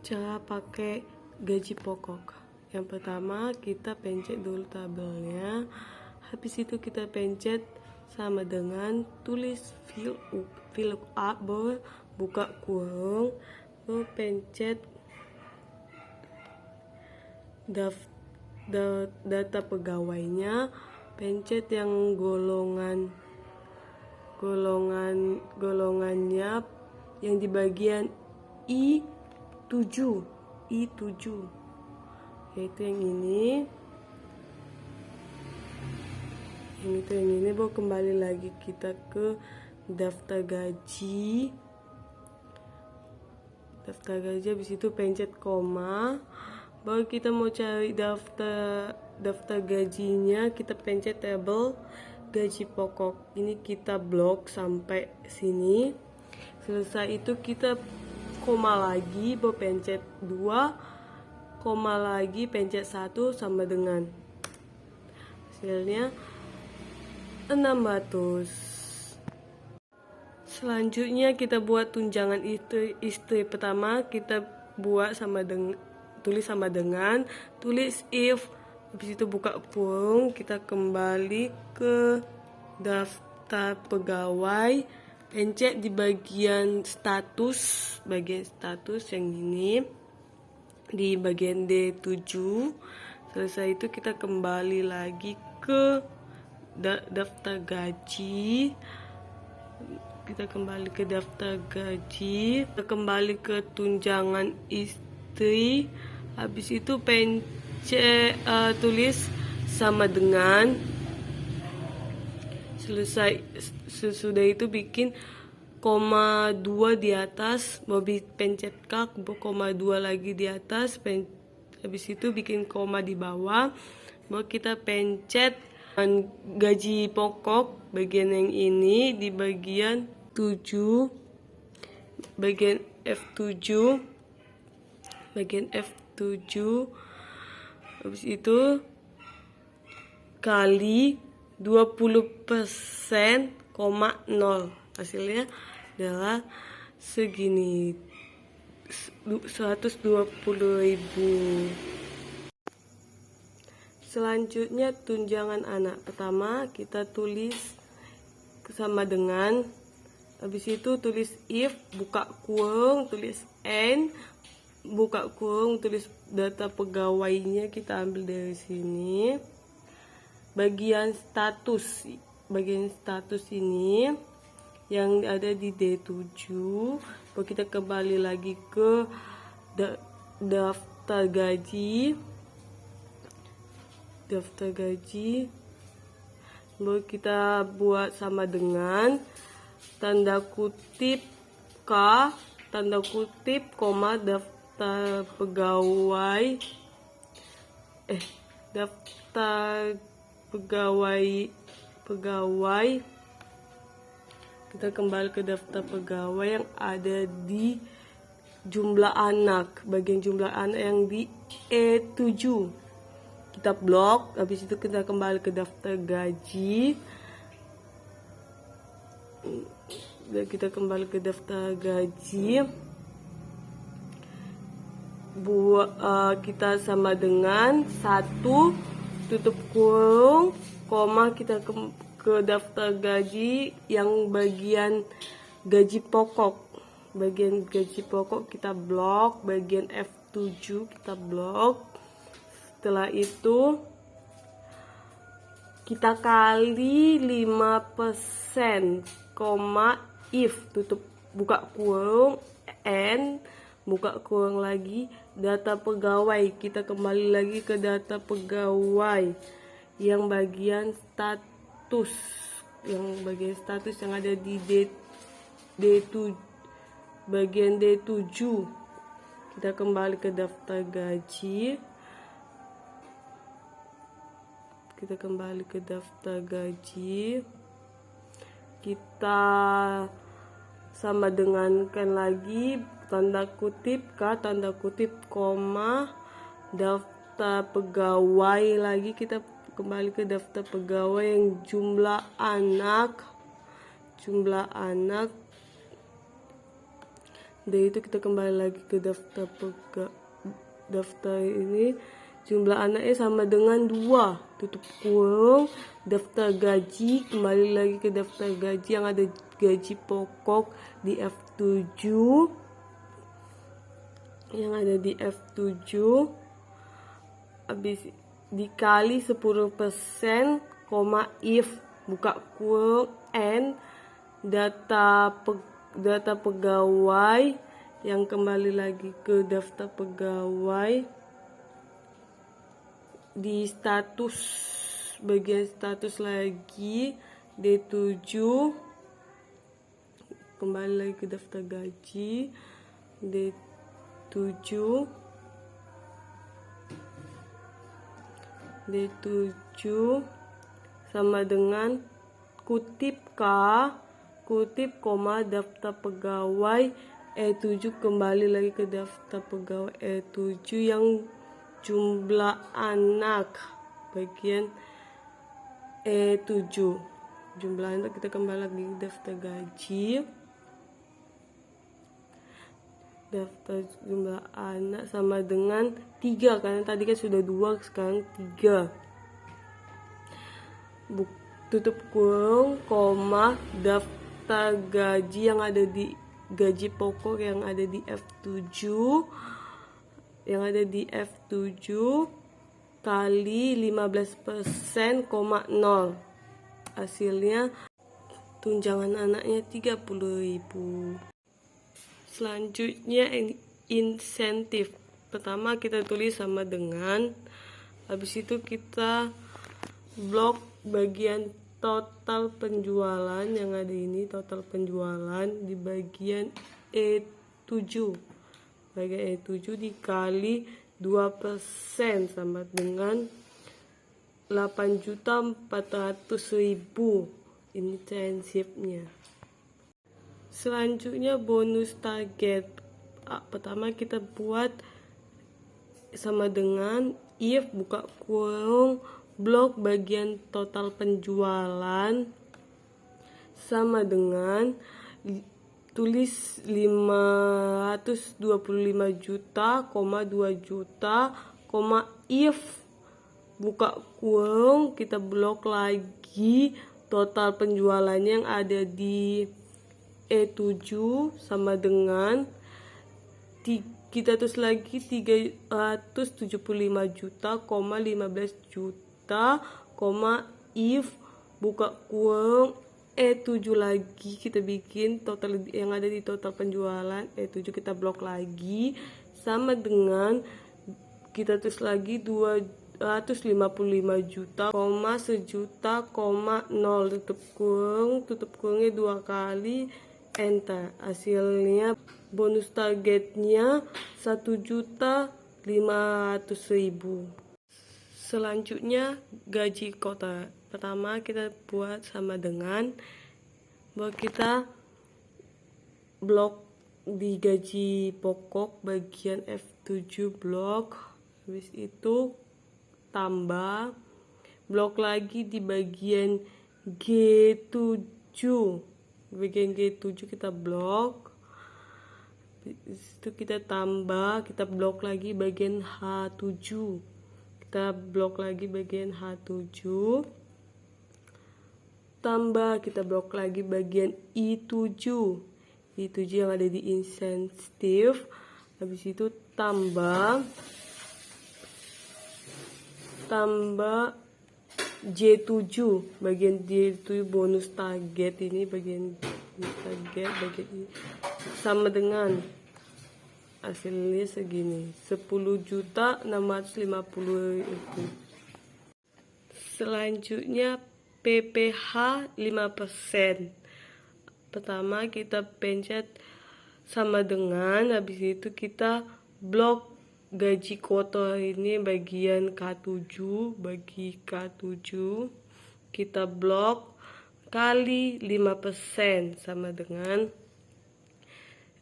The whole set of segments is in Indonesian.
Cara pakai gaji pokok. Yang pertama kita pencet dulu tabelnya. Habis itu kita pencet sama dengan tulis fill up, baru buka kurung, baru pencet data pegawainya, pencet yang golongannya yang di bagian I7 yaitu yang ini. Yang ini baru kembali lagi kita ke daftar gaji. Habis itu pencet koma, baru kita mau cari daftar gajinya, kita pencet tabel gaji pokok. Ini kita blok sampai sini. Selesai itu kita koma lagi, baru pencet 2, koma lagi, pencet 1 sama dengan hasilnya 600. Selanjutnya kita buat tunjangan istri. Pertama kita buat tulis sama dengan, tulis if, habis itu buka kurung, kita kembali ke daftar pegawai, pencet di bagian status yang ini, di bagian D7. Selesai itu kita kembali lagi ke daftar gaji. Kita kembali ke daftar gaji, kita kembali ke tunjangan istri. Habis itu pencet tulis sama dengan. Sesudah itu bikin koma 2 di atas, mau pencet kak, koma 2 lagi di atas, habis itu bikin koma di bawah, mau kita pencet gaji pokok bagian yang ini di bagian 7, bagian F7, habis itu kali 20%, 0, hasilnya adalah segini, 120.000. Selanjutnya tunjangan anak. Pertama kita tulis sama dengan, habis itu tulis if, buka kurung, tulis n, buka kurung, tulis data pegawainya, kita ambil dari sini. Bagian status ini yang ada di D7, baru kita kembali lagi ke daftar gaji, baru kita buat sama dengan tanda kutip K, tanda kutip, koma, daftar pegawai, kita kembali ke daftar pegawai yang ada di jumlah anak, bagian jumlah anak yang di E7, kita blok. Habis itu kita kembali ke daftar gaji, kita sama dengan 1, tutup kurung, koma, kita ke daftar gaji yang bagian gaji pokok. Bagian gaji pokok kita blok, bagian F7 kita blok. Setelah itu kita kali 5%, koma, if, tutup, buka kurung, n, buka kurung lagi, data pegawai. Kita kembali lagi ke data pegawai yang bagian status, yang ada di D7, bagian D7. Kita kembali ke daftar gaji, kita sama dengankan lagi tanda kutip K, tanda kutip, koma, daftar pegawai lagi, kita kembali ke daftar pegawai yang jumlah Dari itu kita kembali lagi ke daftar ini, jumlah anaknya sama dengan 2, tutup kurung, daftar gaji, kembali lagi ke daftar gaji yang ada gaji pokok di F7, yang ada di F7, habis dikali 10%, if, buka kurung, n, data pegawai, yang kembali lagi ke daftar pegawai di status, bagian status lagi D7, kembali lagi ke daftar gaji D7 sama dengan kutip K, kutip koma daftar pegawai E7, kembali lagi ke daftar pegawai E7 yang jumlah anak bagian E7, jumlah anak, kita kembali lagi ke daftar gaji, daftar jumlah anak sama dengan 3, karena tadi kan sudah 2, sekarang 3, tutup kurung, koma, daftar gaji yang ada di gaji pokok yang ada di F7, kali 15%, 0, hasilnya tunjangan anaknya 30.000. Selanjutnya insentif. Pertama kita tulis sama dengan, habis itu kita blok bagian total penjualan yang ada ini, total penjualan di bagian E7, bagian E7 dikali 2% sama dengan 8.400.000, ini intensifnya. Selanjutnya bonus target. Pertama kita buat sama dengan if, buka kurung, blok bagian total penjualan sama dengan tulis 525 juta, 2 juta, if, buka kurung, kita blok lagi total penjualannya yang ada di E7 sama dengan kita tulis lagi 375 juta, 15 juta, if, buka kurung, E7 lagi, kita bikin total yang ada di total penjualan E7, kita blok lagi sama dengan kita tulis lagi 255 juta, 1 juta, 0, tutup kurungnya 2 kali, enter. Hasilnya bonus targetnya 1.500.000. Selanjutnya gaji kota. Pertama kita buat sama dengan bahwa kita blok di gaji pokok bagian F7 blok, habis itu tambah, blok lagi di bagian G7, bagian G7 kita blok, itu kita tambah, kita blok lagi bagian H7, kita blok lagi bagian H7, tambah, kita blok lagi bagian I7 yang ada di insentif, habis itu tambah J7, bagian J7 bonus target, ini bagian target, bagian ini sama dengan hasilnya segini, 10.650.000. Selanjutnya PPh 5%. Pertama kita pencet sama dengan, habis itu kita blok gaji kotor ini bagian K7, bagi K7 kita blok kali 5% sama dengan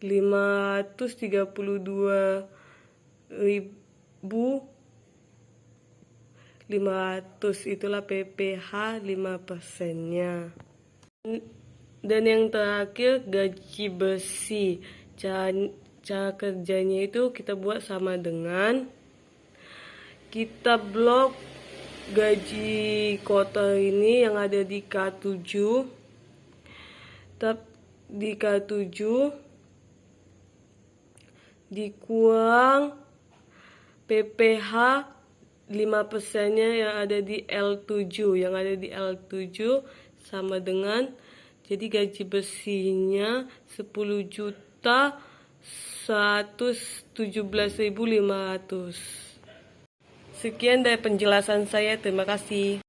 532.500, itulah PPh 5%-nya. Dan yang terakhir gaji bersih. cara kerjanya itu kita buat sama dengan kita blok gaji kotor ini yang ada di K7, di K7 dikurang PPh 5%-nya yang ada di L7, sama dengan, jadi gaji bersihnya 10.117.500. Sekian dari penjelasan saya, terima kasih.